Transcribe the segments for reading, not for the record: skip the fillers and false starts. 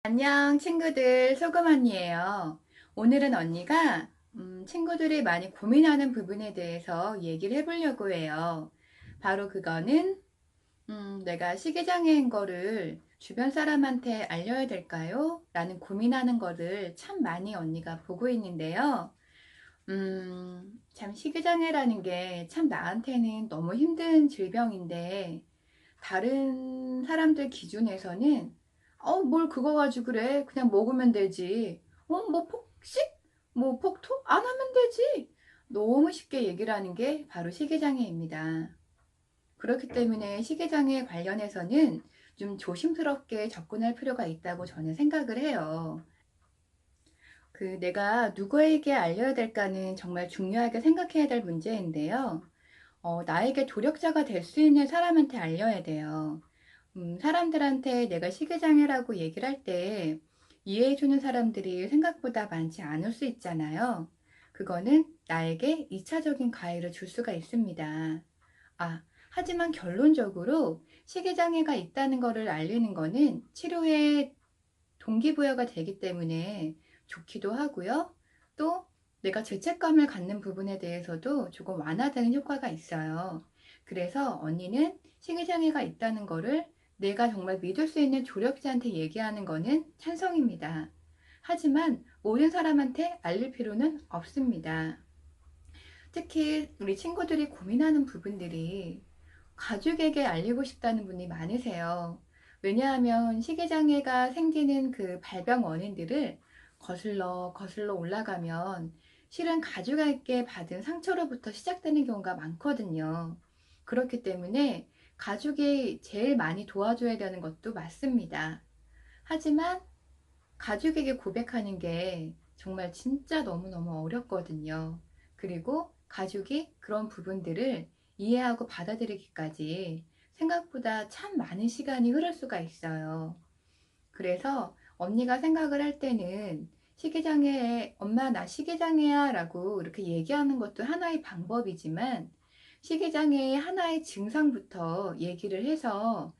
안녕 친구들, 소금 언니예요. 오늘은 언니가 친구들이 많이 고민하는 부분에 대해서 얘기를 해보려고 해요. 바로 그거는 내가 시기장애인 거를 주변 사람한테 알려야 될까요? 라는 고민하는 거를 참 많이 언니가 보고 있는데요. 참 시기장애라는 게 참 나한테는 너무 힘든 질병인데 다른 사람들 기준에서는 뭘 그거 가지고 그래. 그냥 먹으면 되지. 뭐 폭식? 뭐 폭토? 안 하면 되지. 너무 쉽게 얘기를 하는 게 바로 시기장애입니다. 그렇기 때문에 시기장애 관련해서는 좀 조심스럽게 접근할 필요가 있다고 저는 생각을 해요. 내가 누구에게 알려야 될까는 정말 중요하게 생각해야 될 문제인데요. 나에게 조력자가 될 수 있는 사람한테 알려야 돼요. 사람들한테 내가 시기장애라고 얘기를 할 때 이해해주는 사람들이 생각보다 많지 않을 수 있잖아요. 그거는 나에게 2차적인 가해를 줄 수가 있습니다. 하지만 결론적으로 시기장애가 있다는 것을 알리는 거는 치료에 동기부여가 되기 때문에 좋기도 하고요. 또 내가 죄책감을 갖는 부분에 대해서도 조금 완화되는 효과가 있어요. 그래서 언니는 시기장애가 있다는 거를 내가 정말 믿을 수 있는 조력자한테 얘기하는 거는 찬성입니다. 하지만 모든 사람한테 알릴 필요는 없습니다. 특히 우리 친구들이 고민하는 부분들이 가족에게 알리고 싶다는 분이 많으세요. 왜냐하면 시기장애가 생기는 그 발병 원인들을 거슬러 올라가면 실은 가족에게 받은 상처로부터 시작되는 경우가 많거든요. 그렇기 때문에 가족이 제일 많이 도와줘야 되는 것도 맞습니다. 하지만 가족에게 고백하는 게 정말 진짜 너무너무 어렵거든요. 그리고 가족이 그런 부분들을 이해하고 받아들이기까지 생각보다 참 많은 시간이 흐를 수가 있어요. 그래서 언니가 생각을 할 때는 시기장애에 엄마 나 시기장애야 라고 이렇게 얘기하는 것도 하나의 방법이지만 시기장애의 하나의 증상부터 얘기를 해서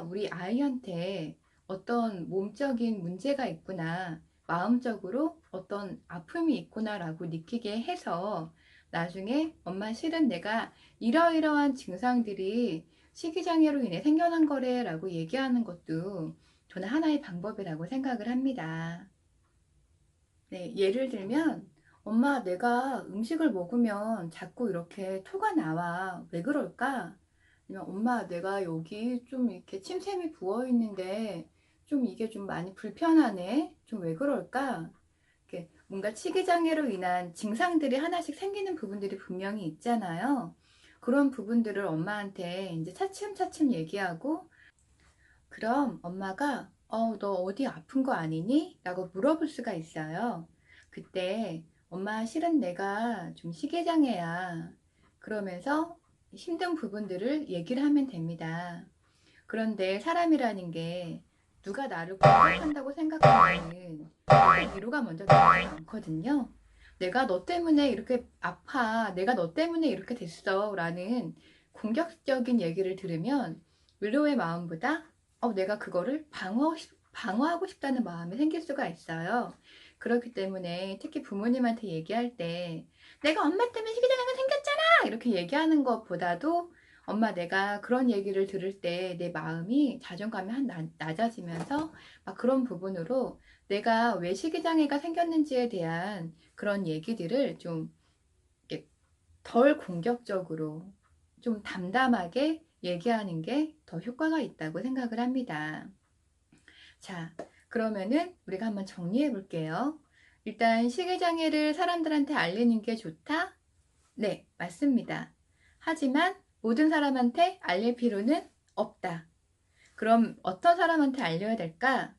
우리 아이한테 어떤 몸적인 문제가 있구나, 마음적으로 어떤 아픔이 있구나 라고 느끼게 해서 나중에 엄마 실은 내가 이러이러한 증상들이 시기장애로 인해 생겨난 거래 라고 얘기하는 것도 저는 하나의 방법이라고 생각을 합니다. 네, 예를 들면, 엄마, 내가 음식을 먹으면 자꾸 이렇게 토가 나와. 왜 그럴까? 아니면, 엄마, 내가 여기 좀 이렇게 침샘이 부어 있는데, 좀 이게 좀 많이 불편하네? 좀 왜 그럴까? 이렇게 뭔가 치기장애로 인한 증상들이 하나씩 생기는 부분들이 분명히 있잖아요. 그런 부분들을 엄마한테 이제 차츰차츰 얘기하고, 그럼 엄마가 너 어디 아픈 거 아니니? 라고 물어볼 수가 있어요. 그때 엄마 실은 내가 좀 시계장애야. 그러면서 힘든 부분들을 얘기를 하면 됩니다. 그런데 사람이라는 게 누가 나를 공격한다고 생각하면은 그렇게 위로가 먼저 나오지 않거든요. 내가 너 때문에 이렇게 아파. 내가 너 때문에 이렇게 됐어. 라는 공격적인 얘기를 들으면 위로의 마음보다 내가 그거를 방어하고 싶다는 마음이 생길 수가 있어요. 그렇기 때문에 특히 부모님한테 얘기할 때 내가 엄마 때문에 시기장애가 생겼잖아! 이렇게 얘기하는 것보다도 엄마 내가 그런 얘기를 들을 때 내 마음이 자존감이 낮아지면서 막 그런 부분으로 내가 왜 시기장애가 생겼는지에 대한 그런 얘기들을 좀 이렇게 덜 공격적으로 좀 담담하게 얘기하는 게 더 효과가 있다고 생각을 합니다. 자, 그러면은 우리가 한번 정리해 볼게요. 일단 시기장애를 사람들한테 알리는 게 좋다? 네, 맞습니다. 하지만 모든 사람한테 알릴 필요는 없다. 그럼 어떤 사람한테 알려야 될까?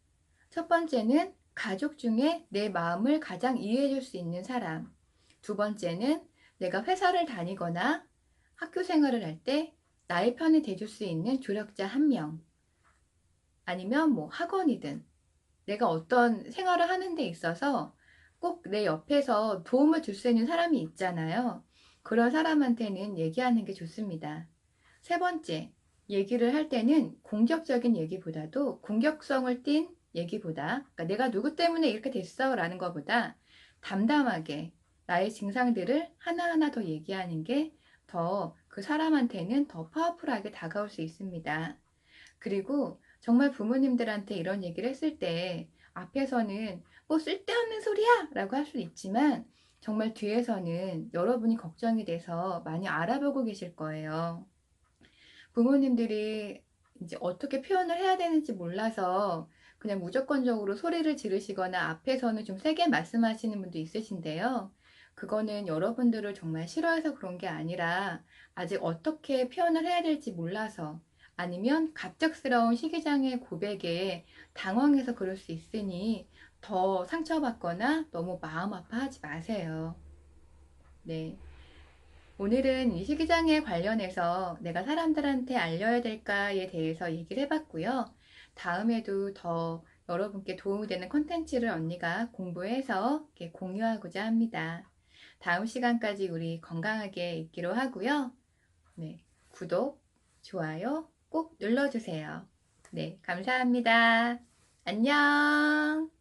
첫 번째는 가족 중에 내 마음을 가장 이해해 줄 수 있는 사람. 두 번째는 내가 회사를 다니거나 학교 생활을 할 때 나의 편이 돼줄 수 있는 조력자 한 명. 아니면 뭐 학원이든 내가 어떤 생활을 하는 데 있어서 꼭 내 옆에서 도움을 줄 수 있는 사람이 있잖아요. 그런 사람한테는 얘기하는 게 좋습니다. 세 번째, 얘기를 할 때는 공격적인 얘기보다도 공격성을 띤 얘기보다, 그러니까 내가 누구 때문에 이렇게 됐어 라는 것보다 담담하게 나의 증상들을 하나하나 더 얘기하는 게 더 그 사람한테는 더 파워풀하게 다가올 수 있습니다. 그리고 정말 부모님들한테 이런 얘기를 했을 때 앞에서는 뭐 쓸데없는 소리야 라고 할 수 있지만 정말 뒤에서는 여러분이 걱정이 돼서 많이 알아보고 계실 거예요. 부모님들이 이제 어떻게 표현을 해야 되는지 몰라서 그냥 무조건적으로 소리를 지르시거나 앞에서는 좀 세게 말씀하시는 분도 있으신데요. 그거는 여러분들을 정말 싫어해서 그런 게 아니라 아직 어떻게 표현을 해야 될지 몰라서, 아니면 갑작스러운 시기장애 고백에 당황해서 그럴 수 있으니 더 상처받거나 너무 마음 아파하지 마세요. 네. 오늘은 이 식이장애 관련해서 내가 사람들한테 알려야 될까에 대해서 얘기를 해봤고요. 다음에도 더 여러분께 도움이 되는 컨텐츠를 언니가 공부해서 이렇게 공유하고자 합니다. 다음 시간까지 우리 건강하게 있기로 하고요. 네, 구독, 좋아요 꼭 눌러주세요. 네, 감사합니다. 안녕.